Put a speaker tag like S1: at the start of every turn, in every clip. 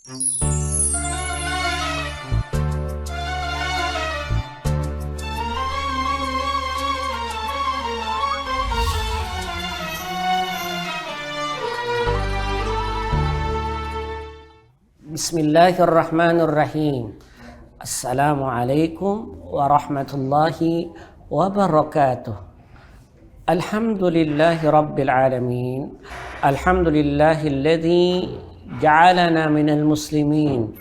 S1: Bismillahirrahmanirrahim. Assalamualaikum warahmatullahi wabarakatuh. Alhamdulillahi rabbil alamin. Alhamdulillahilladzi ja'alana minal muslimin.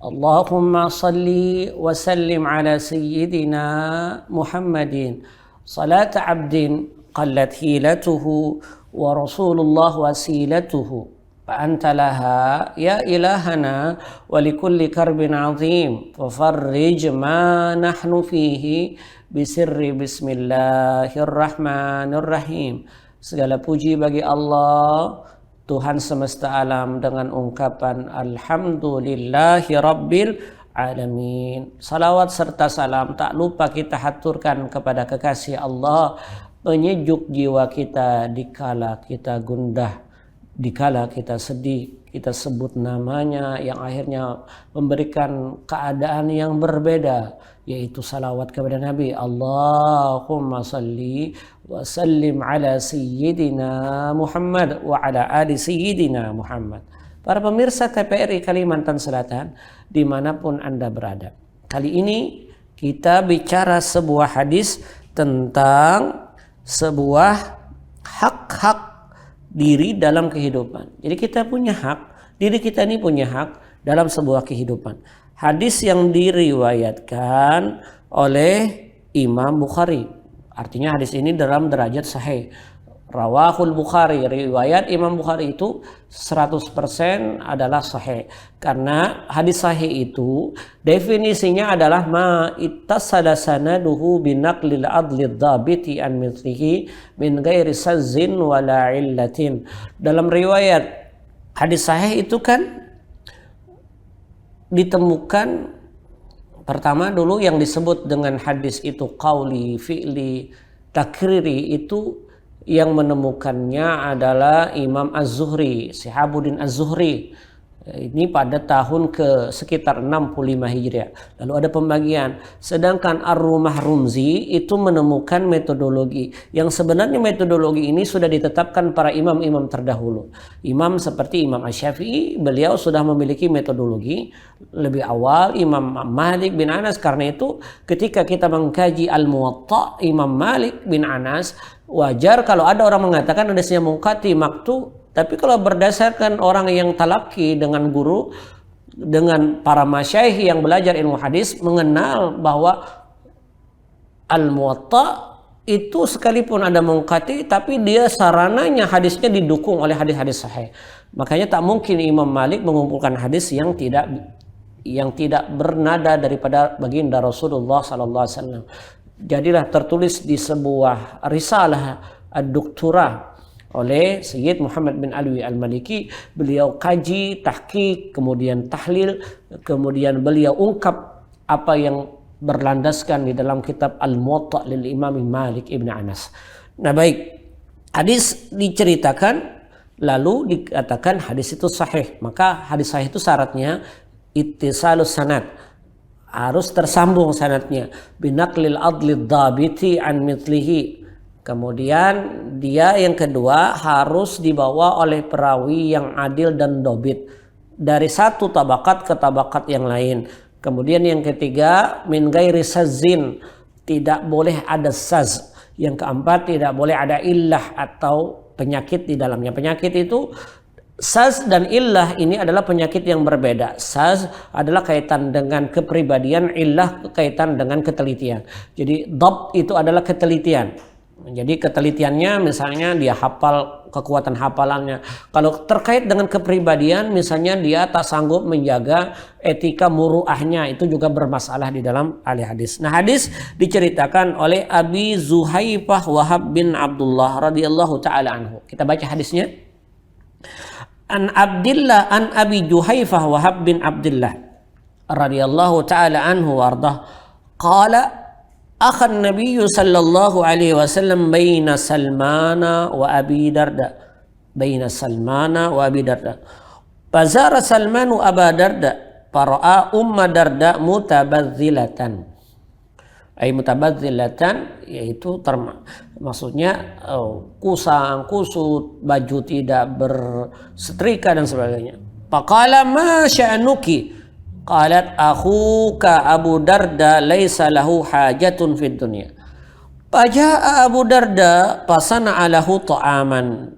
S1: Allahumma salli wa sallim ala sayyidina Muhammadin. Salata abdin qallat hilatuhu wa rasulullah wasilatuhu. فأنت لها يا إلهنا ولكل كرب عظيم ففرج ما نحن فيه بسر بسم الله الرحمن الرحيم. Segala puji bagi Allah Tuhan semesta alam dengan ungkapan Alhamdulillahi Rabbil Alamin. Salawat serta salam tak lupa kita haturkan kepada kekasih Allah, penyejuk jiwa kita dikala kita gundah, dikala kita sedih, kita sebut namanya yang akhirnya memberikan keadaan yang berbeda, yaitu salawat kepada Nabi. Allahumma salli wa sallim ala sayyidina Muhammad wa ala ali sayyidina Muhammad. Para pemirsa TPRI Kalimantan Selatan dimanapun Anda berada, kali ini kita bicara sebuah hadis tentang sebuah hak-hak diri dalam kehidupan. Jadi kita punya hak, diri kita ini punya hak dalam sebuah kehidupan. Hadis yang diriwayatkan oleh Imam Bukhari. Artinya hadis ini dalam derajat sahih. Rawahul Bukhari, riwayat Imam Bukhari itu 100% adalah sahih. Karena hadis sahih itu definisinya adalah ma ittasala sanaduhu binaqlil adlid dhabiti an mithlihi min ghairi sazzin wala illatin. Dalam riwayat hadis sahih itu kan ditemukan pertama dulu yang disebut dengan hadis itu qauli, fi'li, takriri, itu yang menemukannya adalah Imam Az-Zuhri, Shihabuddin Az-Zuhri. Ini pada tahun ke sekitar 65 Hijriah. Lalu ada pembagian. Sedangkan Ar-Rumah Rumzi itu menemukan metodologi yang sebenarnya metodologi ini sudah ditetapkan para imam-imam terdahulu. Imam seperti Imam Asy-Syafi'i, beliau sudah memiliki metodologi lebih awal. Imam Malik bin Anas, karena itu ketika kita mengkaji Al-Muwatta Imam Malik bin Anas, wajar kalau ada orang mengatakan hadisnya munqati maktu. Tapi kalau berdasarkan orang yang talaki dengan guru, dengan para masyayikh yang belajar ilmu hadis, mengenal bahwa Al-Muwatta itu sekalipun ada munqati, tapi dia sarananya hadisnya didukung oleh hadis-hadis sahih. Makanya tak mungkin Imam Malik mengumpulkan hadis yang tidak bernada daripada baginda Rasulullah SAW. Jadilah tertulis di sebuah risalah ad-doktorah oleh Sayyid Muhammad bin Alwi al-Maliki. Beliau kaji, tahqiq, kemudian tahlil, kemudian beliau ungkap apa yang berlandaskan di dalam kitab Al-Muwatta lil Imam Malik ibn Anas. Nah baik, hadis diceritakan lalu dikatakan hadis itu sahih. Maka hadis sahih itu syaratnya ittisalus sanad, harus tersambung sanadnya, binaqlil adlid dhabiti an mithlihi. Kemudian dia yang kedua harus dibawa oleh perawi yang adil dan dobit dari satu tabakat ke tabakat yang lain. Kemudian yang ketiga min ghairi sazzin, tidak boleh ada saz. Yang keempat tidak boleh ada illah atau penyakit di dalamnya. Penyakit itu saz dan illah ini adalah penyakit yang berbeda. Saz adalah kaitan dengan kepribadian, illah kaitan dengan ketelitian. Jadi dhabt itu adalah ketelitian. Jadi ketelitiannya misalnya dia hafal, kekuatan hafalannya. Kalau terkait dengan kepribadian misalnya dia tak sanggup menjaga etika muruahnya, itu juga bermasalah di dalam ahli hadis. Nah hadis diceritakan oleh Abi Zuhaifah Wahab bin Abdullah radhiyallahu taala anhu. Kita baca hadisnya. An Abdillah an Abi Juhaifah Wahab bin Abdullah radhiyallahu taala anhu wardah qala akhan Nabi sallallahu alaihi wasallam baina Salmana wa Abi Darda. Fazara Salmanu Aba Darda fara'a Umma Darda mutabadzilatan. Ay mutabadzilatan yaitu maksudnya kusang kusut, baju tidak bersetrika dan sebagainya. Faqala ma sya'nuki? Qalat akhuka Abu Darda laisa lahu hajatun fid dunya. Faja'a Abu Darda fasana'a lahu ta'aman.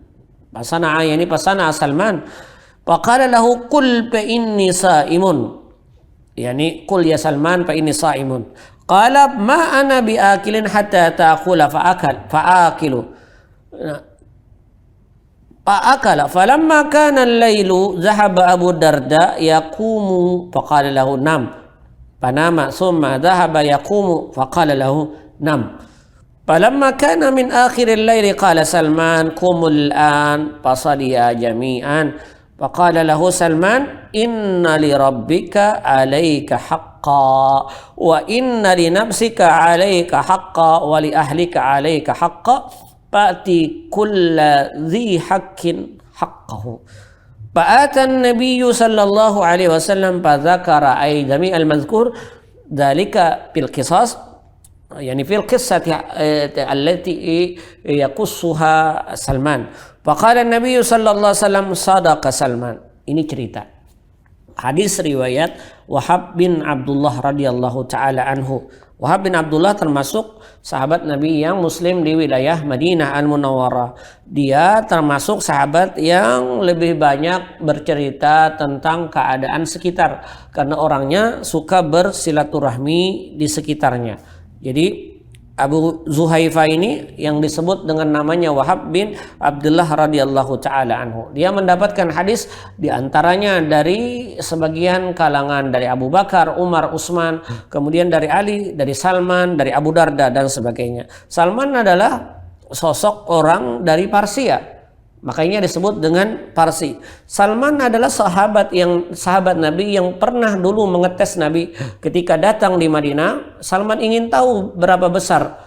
S1: Fasana'a yani fasana'a Salman. Faqala lahu qul fa inni sa'imun. Yani qul ya Salman fa inni sa'imun. Qala ma ana biakilin hatta ta'kula fa'akilu. Fa'akala falamma kana al-lailu dhahaba Abu Darda yaqumu faqala lahu nam. Fanama thumma dhahaba yaqumu faqala lahu nam. Falamma kana min akhir al-laili qala Salman qumul an fasaliya jami'an. فقال له سلمان إن لربك عليك حقا وإن لنفسك عليك حقا ولأهلك عليك حقا فأتي كل ذي حق حقه. فأتى النبي صلى الله عليه وسلم فذكر أي جميع المذكور ذلك في القصص يعني في القصة التي يقصها سلمان. Faqala Nabi sallallahu alaihi wasallam sadaqa Salman. Ini cerita. Hadis riwayat Wahab bin Abdullah radhiyallahu taala anhu. Wahab bin Abdullah termasuk sahabat Nabi yang muslim di wilayah Madinah Al-Munawwarah. Dia termasuk sahabat yang lebih banyak bercerita tentang keadaan sekitar karena orangnya suka bersilaturahmi di sekitarnya. Jadi Abu Zuhaifah ini yang disebut dengan namanya Wahab bin Abdullah radhiyallahu taala anhu. Dia mendapatkan hadis diantaranya dari sebagian kalangan dari Abu Bakar, Umar, Utsman, kemudian dari Ali, dari Salman, dari Abu Darda dan sebagainya. Salman adalah sosok orang dari Parsia. Makanya disebut dengan Parsi. Salman adalah sahabat Nabi yang pernah dulu mengetes Nabi ketika datang di Madinah. Salman ingin tahu berapa besar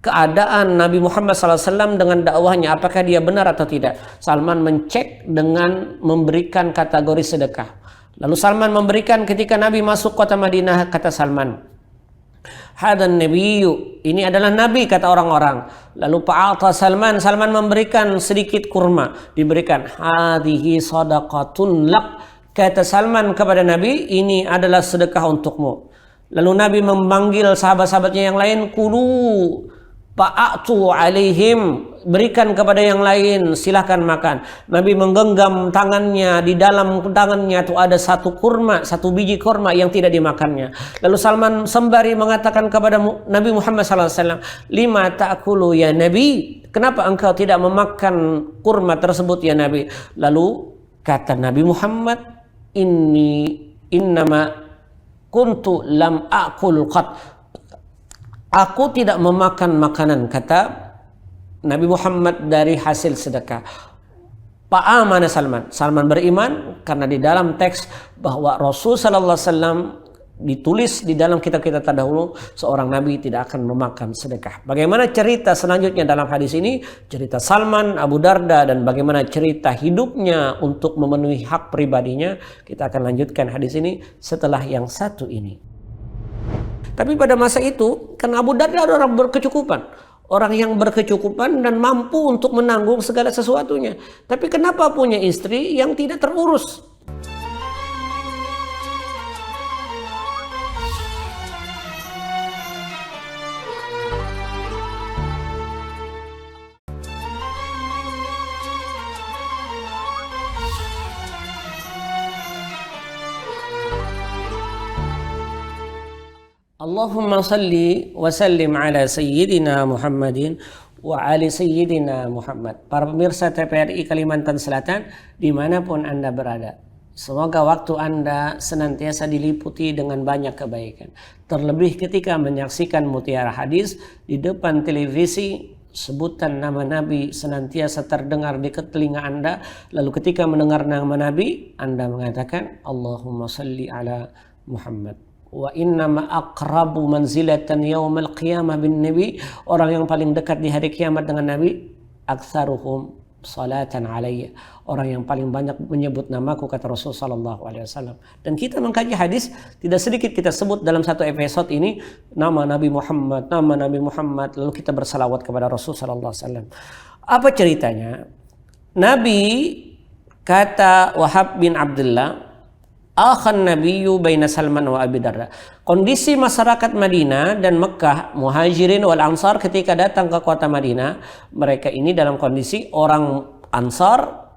S1: keadaan Nabi Muhammad SAW dengan dakwahnya, apakah dia benar atau tidak. Salman mencek dengan memberikan kategori sedekah. Lalu Salman memberikan ketika Nabi masuk kota Madinah, kata Salman, hadan nabiyyu, ini adalah nabi kata orang-orang. Lalu fa'ata Salman memberikan sedikit kurma, diberikan hadhihi shadaqatun lak, kata Salman kepada Nabi, ini adalah sedekah untukmu. Lalu Nabi memanggil sahabat-sahabatnya yang lain, kulu fa'atu alaihim, berikan kepada yang lain, silahkan makan. Nabi menggenggam tangannya, di dalam tangannya itu ada satu biji kurma yang tidak dimakannya. Lalu Salman sembari mengatakan kepada Nabi Muhammad SAW, lima ta'kulu ya Nabi, kenapa engkau tidak memakan kurma tersebut ya Nabi? Lalu kata Nabi Muhammad, innama kuntu lam akul qat, aku tidak memakan makanan, kata Nabi Muhammad, dari hasil sedekah. Fa'amana Salman beriman karena di dalam teks bahwa Rasul sallallahu alaihi wasallam ditulis di dalam kitab-kitab terdahulu seorang nabi tidak akan memakan sedekah. Bagaimana cerita selanjutnya dalam hadis ini? Cerita Salman, Abu Darda, dan bagaimana cerita hidupnya untuk memenuhi hak pribadinya. Kita akan lanjutkan hadis ini setelah yang satu ini. Tapi pada masa itu, kan Abu Darda adalah orang berkecukupan. Orang yang berkecukupan dan mampu untuk menanggung segala sesuatunya. Tapi kenapa punya istri yang tidak terurus? Allahumma salli wa sallim ala sayyidina Muhammadin wa ali sayyidina Muhammad. Para pemirsa TPRI Kalimantan Selatan dimanapun Anda berada, semoga waktu Anda senantiasa diliputi dengan banyak kebaikan. Terlebih ketika menyaksikan Mutiara Hadis di depan televisi, sebutan nama Nabi senantiasa terdengar di telinga Anda. Lalu ketika mendengar nama Nabi, Anda mengatakan Allahumma salli ala Muhammad. Wa innama aqrabu manzilatan yaumal qiyamah bin nabi, orang yang paling dekat di hari kiamat dengan Nabi, aktsaruhum salatan alayya, orang yang paling banyak menyebut namaku, kata Rasul sallallahu alaihi wasallam. Dan kita mengkaji hadis, tidak sedikit kita sebut dalam satu episode ini nama Nabi Muhammad, lalu kita bersalawat kepada Rasul sallallahu alaihi wasallam. Apa ceritanya? Nabi, kata Wahab bin Abdullah, akhan nabiyyu baina Salman wa Abi Darda. Kondisi masyarakat Madinah dan Mekah, Muhajirin wal Ansar ketika datang ke kota Madinah, mereka ini dalam kondisi orang Ansar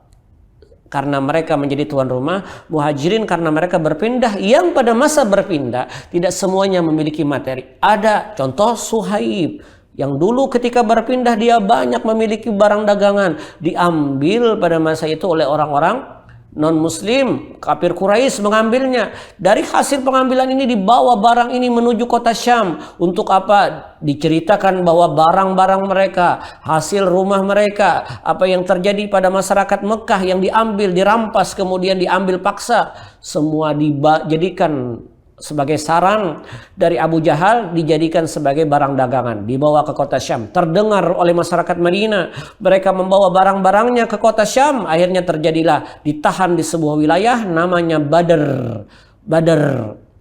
S1: karena mereka menjadi tuan rumah, Muhajirin karena mereka berpindah, yang pada masa berpindah tidak semuanya memiliki materi. Ada contoh Suhaib yang dulu ketika berpindah dia banyak memiliki barang dagangan, diambil pada masa itu oleh orang-orang non-muslim, kafir Quraisy mengambilnya. Dari hasil pengambilan ini dibawa barang ini menuju kota Syam. Untuk apa? Diceritakan bahwa barang-barang mereka, hasil rumah mereka, apa yang terjadi pada masyarakat Mekah yang diambil, dirampas, kemudian diambil paksa, semua dijadikan sebagai sarang dari Abu Jahal, dijadikan sebagai barang dagangan, dibawa ke kota Syam. Terdengar oleh masyarakat Madinah, mereka membawa barang-barangnya ke kota Syam. Akhirnya terjadilah ditahan di sebuah wilayah namanya Badar.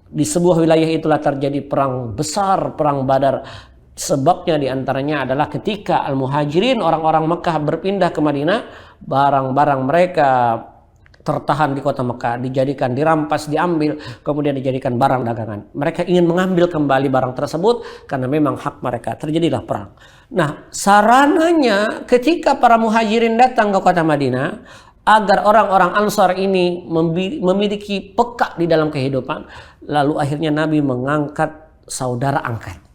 S1: Di sebuah wilayah itulah terjadi perang besar, perang Badar. Sebabnya diantaranya adalah ketika Al-Muhajirin, orang-orang Mekah berpindah ke Madinah, barang-barang mereka tertahan di kota Mekah, dirampas, diambil, kemudian dijadikan barang dagangan. Mereka ingin mengambil kembali barang tersebut karena memang hak mereka. Terjadilah perang. Nah, sarananya ketika para Muhajirin datang ke kota Madinah, agar orang-orang Ansar ini memiliki peka di dalam kehidupan, lalu akhirnya Nabi mengangkat saudara angkat.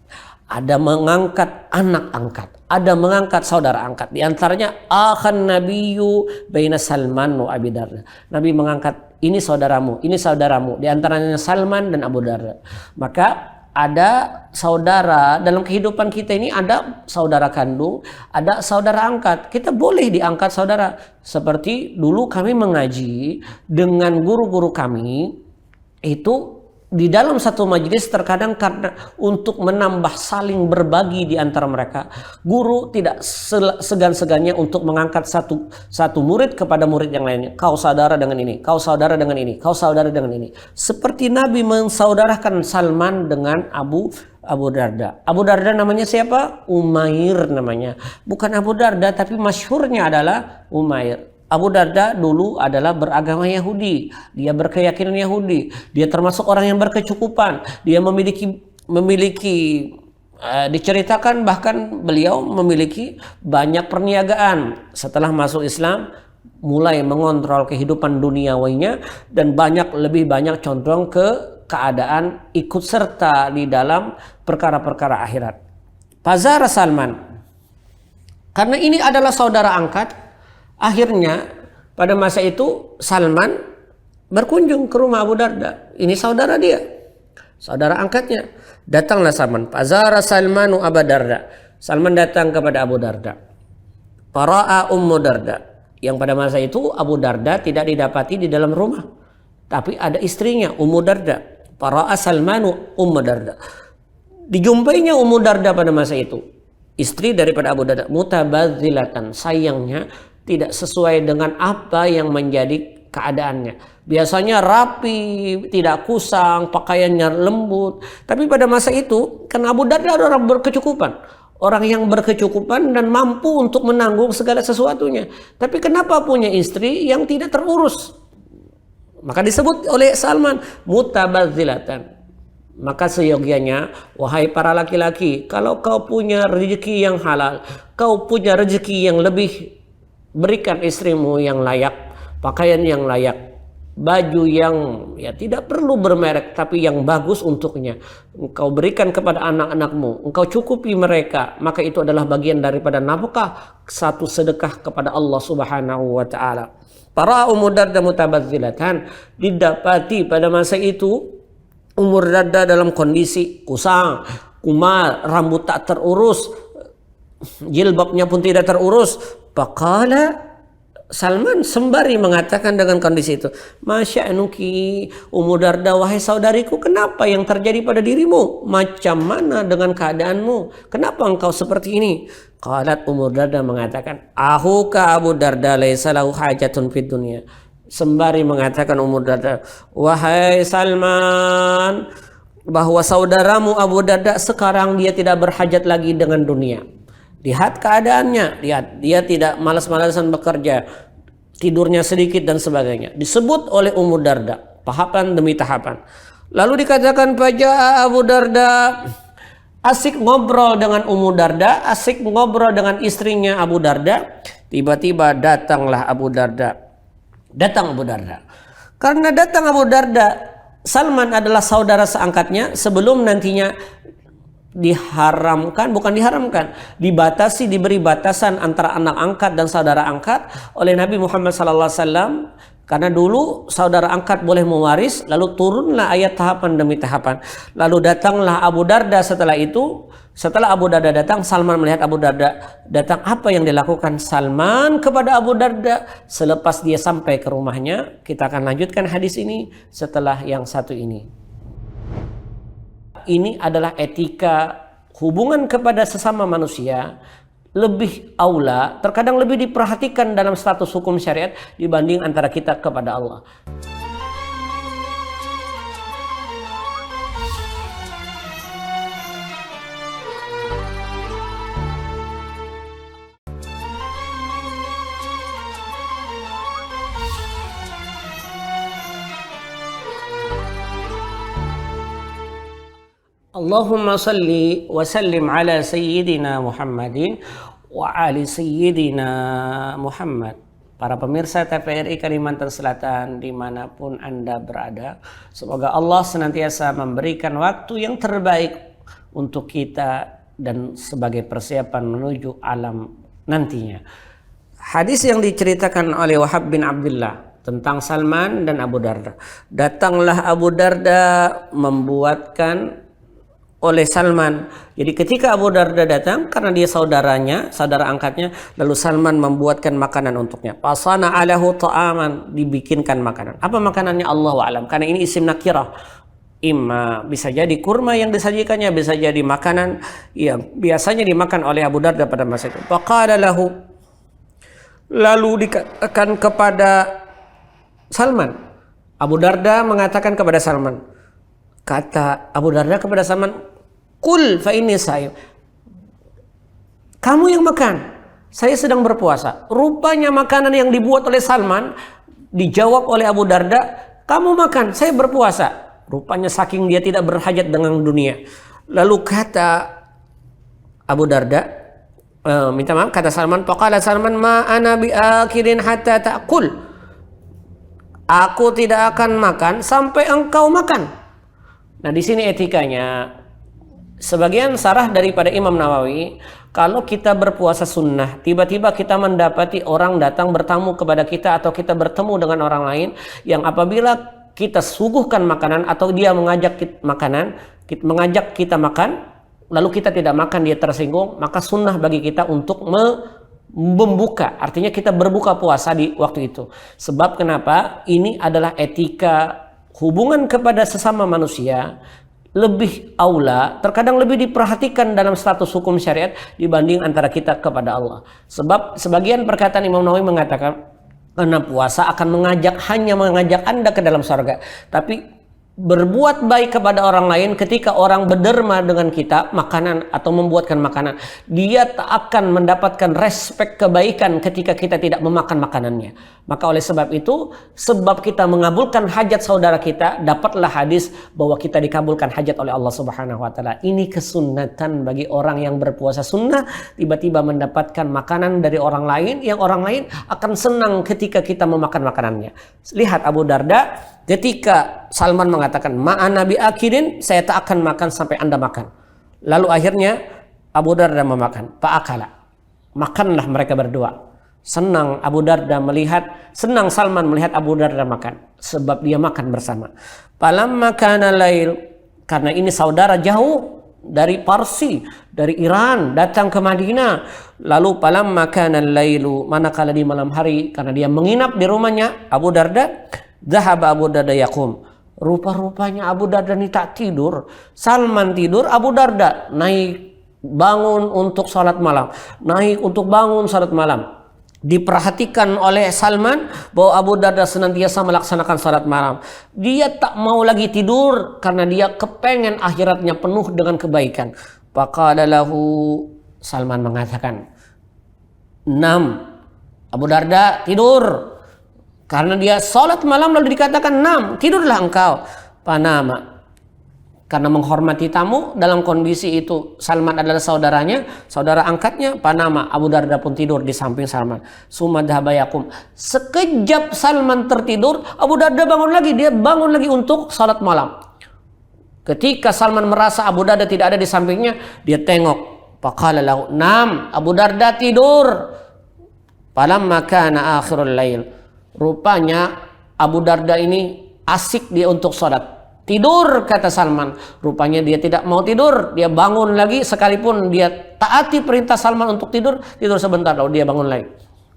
S1: Ada mengangkat anak angkat, ada mengangkat saudara angkat. Di antaranya akhan nabiyyu baina Salman wa Abi Darda. Nabi mengangkat ini saudaramu, ini saudaramu. Di antaranya Salman dan Abu Darda. Maka ada saudara dalam kehidupan kita ini, ada saudara kandung, ada saudara angkat. Kita boleh diangkat saudara. Seperti dulu kami mengaji dengan guru-guru kami itu. Di dalam satu majelis terkadang karena untuk menambah saling berbagi di antara mereka, guru tidak segan-segannya untuk mengangkat satu murid kepada murid yang lainnya. Kau saudara dengan ini, kau saudara dengan ini, kau saudara dengan ini. Seperti Nabi mensaudarakan Salman dengan Abu Darda. Abu Darda namanya siapa? Umair namanya. Bukan Abu Darda, tapi masyhurnya adalah Umair. Abu Darda dulu adalah beragama Yahudi, dia berkeyakinan Yahudi, dia termasuk orang yang berkecukupan, dia memiliki diceritakan bahkan beliau memiliki banyak perniagaan. Setelah masuk Islam, mulai mengontrol kehidupan duniawinya dan lebih banyak condong ke keadaan ikut serta di dalam perkara-perkara akhirat. Fazara Salman, karena ini adalah saudara angkat. Akhirnya pada masa itu Salman berkunjung ke rumah Abu Darda. Ini saudara dia, saudara angkatnya. Datanglah Salman. Fazara Salmanu Abu Darda. Salman datang kepada Abu Darda. Fara'a Ummu Darda. Yang pada masa itu Abu Darda tidak didapati di dalam rumah, tapi ada istrinya Ummu Darda. Fara'a Salmanu Ummu Darda. Dijumpainya Ummu Darda pada masa itu, istri daripada Abu Darda. Mutabadzilatan, sayangnya tidak sesuai dengan apa yang menjadi keadaannya. Biasanya rapi, tidak kusang, pakaiannya lembut. Tapi pada masa itu, kan Abu Darda adalah orang berkecukupan. Orang yang berkecukupan dan mampu untuk menanggung segala sesuatunya. Tapi kenapa punya istri yang tidak terurus? Maka disebut oleh Salman, mutabadzilatan. Maka seyogianya, wahai para laki-laki, kalau kau punya rezeki yang halal, kau punya rezeki yang lebih, berikan istrimu yang layak, pakaian yang layak, baju yang tidak perlu bermerek tapi yang bagus untuknya. Engkau berikan kepada anak-anakmu, engkau cukupi mereka, maka itu adalah bagian daripada nafkah, satu sedekah kepada Allah Subhanahu wa taala. Para Ummu Darda mutabadzilatan, didapati pada masa itu Ummu Darda dalam kondisi kusang, kumal, rambut tak terurus, jilbabnya pun tidak terurus. Faqala Salman sembari mengatakan dengan kondisi itu, Masya Anuki Ummu Darda, wahai saudariku, kenapa yang terjadi pada dirimu? Macam mana dengan keadaanmu? Kenapa engkau seperti ini? Qalat Ummu Darda mengatakan, Ahuka Abu Darda laisa lahu hajatun fid dunya. Sembari mengatakan Ummu Darda, wahai Salman, bahwa saudaramu Abu Darda sekarang dia tidak berhajat lagi dengan dunia. Lihat keadaannya, lihat dia tidak malas-malasan bekerja, tidurnya sedikit dan sebagainya. Disebut oleh Ummu Darda, tahapan demi tahapan. Lalu dikatakan Faja'a Abu Darda, asik ngobrol dengan Ummu Darda, asik ngobrol dengan istrinya Abu Darda. Tiba-tiba datanglah Abu Darda. Datang Abu Darda. Karena datang Abu Darda, Salman adalah saudara seangkatnya sebelum nantinya diharamkan, bukan diharamkan, dibatasi, diberi batasan antara anak angkat dan saudara angkat oleh Nabi Muhammad SAW. Karena dulu saudara angkat boleh mewaris, lalu turunlah ayat tahapan demi tahapan. Lalu datanglah Abu Darda setelah itu. Setelah Abu Darda datang, Salman melihat Abu Darda datang. Apa yang dilakukan Salman kepada Abu Darda selepas dia sampai ke rumahnya? Kita akan lanjutkan hadis ini setelah yang satu ini. Ini adalah etika hubungan kepada sesama manusia, lebih aula, terkadang lebih diperhatikan dalam status hukum syariat dibanding antara kita kepada Allah. Allahumma salli wa sallim ala sayyidina Muhammadin wa ali sayyidina Muhammad. Para pemirsa TVRI Kalimantan Selatan dimanapun Anda berada, semoga Allah senantiasa memberikan waktu yang terbaik untuk kita dan sebagai persiapan menuju alam nantinya. Hadis yang diceritakan oleh Wahab bin Abdullah tentang Salman dan Abu Darda. Datanglah Abu Darda membuatkan oleh Salman. Jadi ketika Abu Darda datang, karena dia saudaranya, saudara angkatnya, lalu Salman membuatkan makanan untuknya. Pasana alahu ta'aman, dibikinkan makanan. Apa makanannya? Allahu a'lam. Karena ini isim nakirah. Imma bisa jadi kurma yang disajikannya, bisa jadi makanan yang biasanya dimakan oleh Abu Darda pada masa itu. Faqala lahu, lalu dikatakan kepada Salman. Abu Darda mengatakan kepada Salman. Kata Abu Darda kepada Salman, Kul fa inni saim. Kamu yang makan, saya sedang berpuasa. Rupanya makanan yang dibuat oleh Salman dijawab oleh Abu Darda, kamu makan, saya berpuasa. Rupanya saking dia tidak berhajat dengan dunia. Lalu kata Abu Darda, minta maaf, kata Salman, faqala Salman, ma ana biakirin hatta ta'kul. Aku tidak akan makan sampai engkau makan. Nah, di sini etikanya. Sebagian sarah daripada Imam Nawawi, kalau kita berpuasa sunnah, tiba-tiba kita mendapati orang datang bertamu kepada kita atau kita bertemu dengan orang lain yang apabila kita suguhkan makanan atau dia mengajak kita makan, lalu kita tidak makan, dia tersinggung, maka sunnah bagi kita untuk membuka, artinya kita berbuka puasa di waktu itu. Sebab kenapa? Ini adalah etika hubungan kepada sesama manusia, lebih aula, terkadang lebih diperhatikan dalam status hukum syariat dibanding antara kita kepada Allah. Sebab sebagian perkataan Imam Nawawi mengatakan, karena puasa akan hanya mengajak Anda ke dalam surga, tapi berbuat baik kepada orang lain ketika orang berderma dengan kita makanan atau membuatkan makanan, dia tak akan mendapatkan respek kebaikan ketika kita tidak memakan makanannya. Maka oleh sebab itu, sebab kita mengabulkan hajat saudara kita, dapatlah hadis bahwa kita dikabulkan hajat oleh Allah Subhanahu wa taala. Ini kesunnatan bagi orang yang berpuasa sunnah, tiba-tiba mendapatkan makanan dari orang lain yang orang lain akan senang ketika kita memakan makanannya. Lihat Abu Darda ketika Salman mengatakan, ma'ana bi'akidin, saya tak akan makan sampai Anda makan. Lalu akhirnya Abu Darda memakan. Fa'akala. Makanlah mereka berdua. Senang senang Salman melihat Abu Darda makan. Sebab dia makan bersama. Falamma kana lail, karena ini saudara jauh, dari Parsi, dari Iran datang ke Madinah. Lalu falamma kana al-lailu, manakala di malam hari, karena dia menginap di rumahnya Abu Darda, dhahaba Abu Darda yaqum. Rupa-rupanya Abu Darda ini tak tidur. Salman tidur, Abu Darda naik bangun untuk salat malam, naik untuk bangun salat malam. Diperhatikan oleh Salman bahwa Abu Darda senantiasa melaksanakan salat malam. Dia tak mau lagi tidur karena dia kepengen akhiratnya penuh dengan kebaikan. Faqala lahu, Salman mengatakan, "Nam." Abu Darda tidur karena dia salat malam, lalu dikatakan, "Nam, tidurlah engkau." Panama. Karena menghormati tamu, dalam kondisi itu Salman adalah saudaranya, saudara angkatnya, panama. Abu Darda pun tidur di samping Salman. Summa dhahaba yaqum. Sekejap Salman tertidur, Abu Darda bangun lagi. Dia bangun lagi untuk salat malam. Ketika Salman merasa Abu Darda tidak ada di sampingnya, dia tengok. Faqala lahu, "Nam." Abu Darda tidur. Falamma kana akhirul lail. Rupanya Abu Darda ini asik dia untuk salat. Tidur, kata Salman. Rupanya dia tidak mau tidur. Dia bangun lagi, sekalipun dia taati perintah Salman untuk tidur, tidur sebentar lalu dia bangun lagi.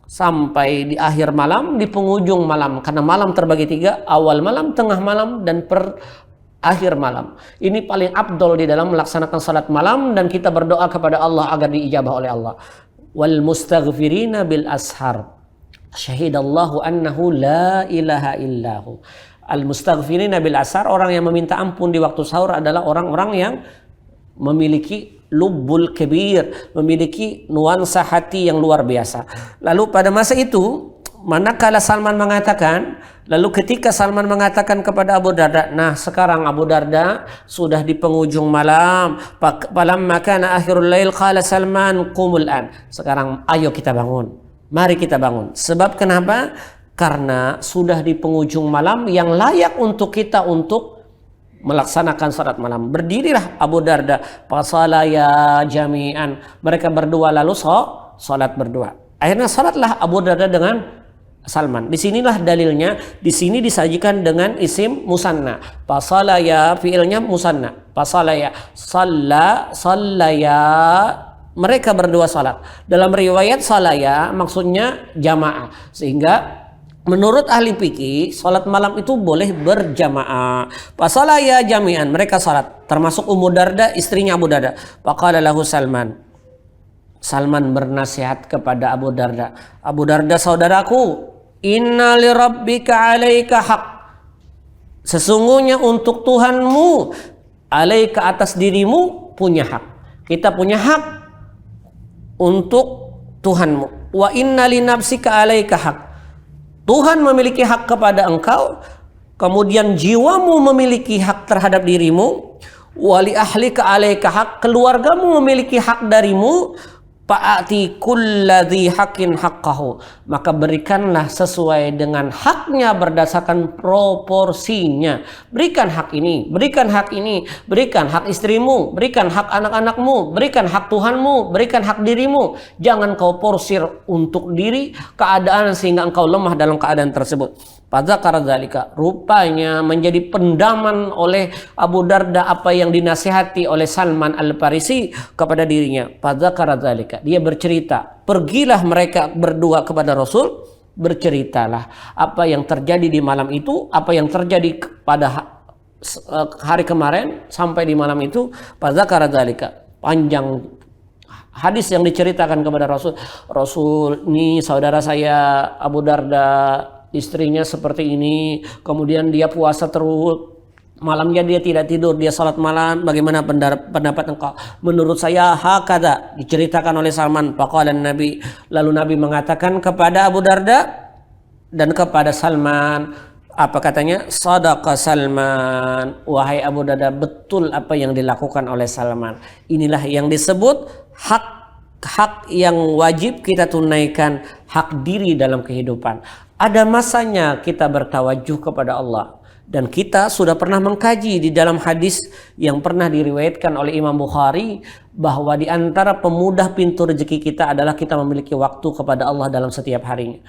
S1: Sampai di akhir malam, di penghujung malam. Karena malam terbagi tiga, awal malam, tengah malam, dan akhir malam. Ini paling afdol di dalam melaksanakan salat malam, dan kita berdoa kepada Allah agar diijabah oleh Allah. Wal mustaghfirina bil ashar. Syahidallahu annahu la ilaha illahu. Al-mustaghfirina bil asar, orang yang meminta ampun di waktu sahur adalah orang-orang yang memiliki lubbul kabir, memiliki nuansa hati yang luar biasa. Lalu pada masa itu, manakala Salman mengatakan, lalu ketika Salman mengatakan kepada Abu Darda, "Nah, sekarang Abu Darda sudah di penghujung malam. Falamma kana akhirul lail qala Salman qumul an." Sekarang ayo kita bangun. Mari kita bangun. Sebab kenapa? Karena sudah di penghujung malam yang layak untuk kita untuk melaksanakan salat malam. Berdirilah Abu Darda, fasalaya jami'an. Mereka berdua lalu salat berdua. Akhirnya salatlah Abu Darda dengan Salman. Disinilah dalilnya. Di sini disajikan dengan isim musanna. Fasalaya, fiilnya musanna. Fasalaya, sallaya. Mereka berdua salat. Dalam riwayat salaya maksudnya jamaah. Sehingga menurut ahli fikih, salat malam itu boleh berjamaah. Fasalaya jami'an, mereka salat, termasuk Ummu Darda, istrinya Abu Darda. Faqala lahu Salman. Salman bernasihat kepada Abu Darda. Abu Darda, saudaraku, inna li rabbika 'alaika haq. Sesungguhnya untuk Tuhanmu, 'alaika atas dirimu punya hak. Kita punya hak untuk Tuhanmu. Wa inna li nafsika 'alaika haq. Tuhan memiliki hak kepada engkau, kemudian jiwamu memiliki hak terhadap dirimu, wali ahlika alaika hak, keluargamu memiliki hak darimu, fa'ati kulladzi haqqin haqqahu, maka berikanlah sesuai dengan haknya berdasarkan proporsinya. Berikan hak ini, berikan hak ini, berikan hak istrimu, berikan hak anak-anakmu, berikan hak Tuhanmu, berikan hak dirimu. Jangan kau porsir untuk diri keadaan sehingga engkau lemah dalam keadaan tersebut. Fadzakara dzalika, rupanya menjadi pendaman oleh Abu Darda apa yang dinasihati oleh Salman Al-Farisi kepada dirinya. Fadzakara dzalika, dia bercerita, pergilah mereka berdua kepada Rasul, berceritalah apa yang terjadi di malam itu, apa yang terjadi pada hari kemarin sampai di malam itu. Fadzakara dzalika, panjang hadis yang diceritakan kepada Rasul. Rasul, ini saudara saya Abu Darda, istrinya seperti ini, kemudian dia puasa terus, malamnya dia tidak tidur, dia salat malam. Bagaimana pendapat engkau? Menurut saya hakada, diceritakan oleh Salman. Faqala Nabi, lalu Nabi mengatakan kepada Abu Darda dan kepada Salman, apa katanya? Sadaqa Salman, wahai Abu Darda, betul apa yang dilakukan oleh Salman. Inilah yang disebut hak yang wajib kita tunaikan, hak diri dalam kehidupan. Ada masanya kita bertawajuh kepada Allah. Dan kita sudah pernah mengkaji di dalam hadis yang pernah diriwayatkan oleh Imam Bukhari, bahwa di antara pemudah pintu rezeki kita adalah kita memiliki waktu kepada Allah dalam setiap harinya.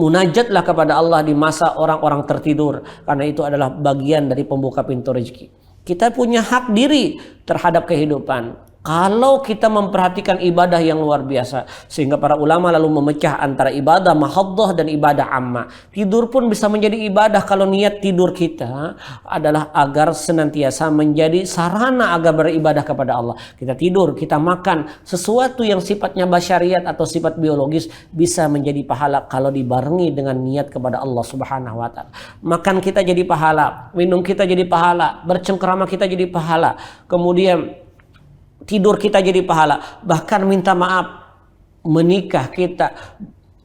S1: Munajatlah kepada Allah di masa orang-orang tertidur, karena itu adalah bagian dari pembuka pintu rezeki. Kita punya hak diri terhadap kehidupan. Kalau kita memperhatikan ibadah yang luar biasa, sehingga para ulama lalu memecah antara ibadah mahadhah dan ibadah amma. Tidur pun bisa menjadi ibadah kalau niat tidur kita adalah agar senantiasa menjadi sarana agar beribadah kepada Allah. Kita tidur, kita makan, sesuatu yang sifatnya basyariat atau sifat biologis bisa menjadi pahala kalau dibarengi dengan niat kepada Allah Subhanahu wa taala. Makan kita jadi pahala, minum kita jadi pahala, bercengkrama kita jadi pahala. Kemudian tidur kita jadi pahala, bahkan minta maaf, menikah kita,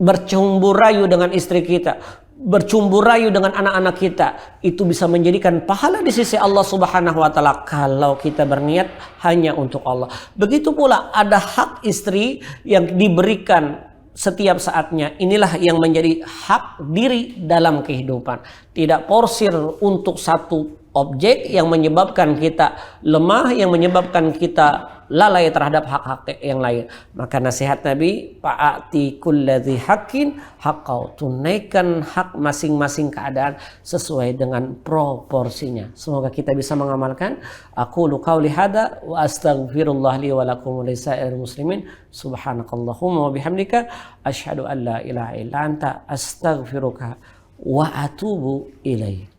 S1: bercumbu rayu dengan istri kita, bercumbu rayu dengan anak-anak kita, itu bisa menjadikan pahala di sisi Allah Subhanahu wa taala kalau kita berniat hanya untuk Allah. Begitu pula ada hak istri yang diberikan setiap saatnya. Inilah yang menjadi hak diri dalam kehidupan. Tidak porsir untuk satu objek yang menyebabkan kita lemah, yang menyebabkan kita lalai terhadap hak-hak yang lain. Maka nasihat Nabi, fa'ati kulladzi haqqin haqqau, tunaikan hak masing-masing keadaan sesuai dengan proporsinya. Semoga kita bisa mengamalkan. Aqulu qauli hada wa astaghfirullah li wa lakum wa lisairil muslimin. Subhanakallahumma wa bihamdika asyhadu an la ilaha illa anta astaghfiruka wa atubu ilaik.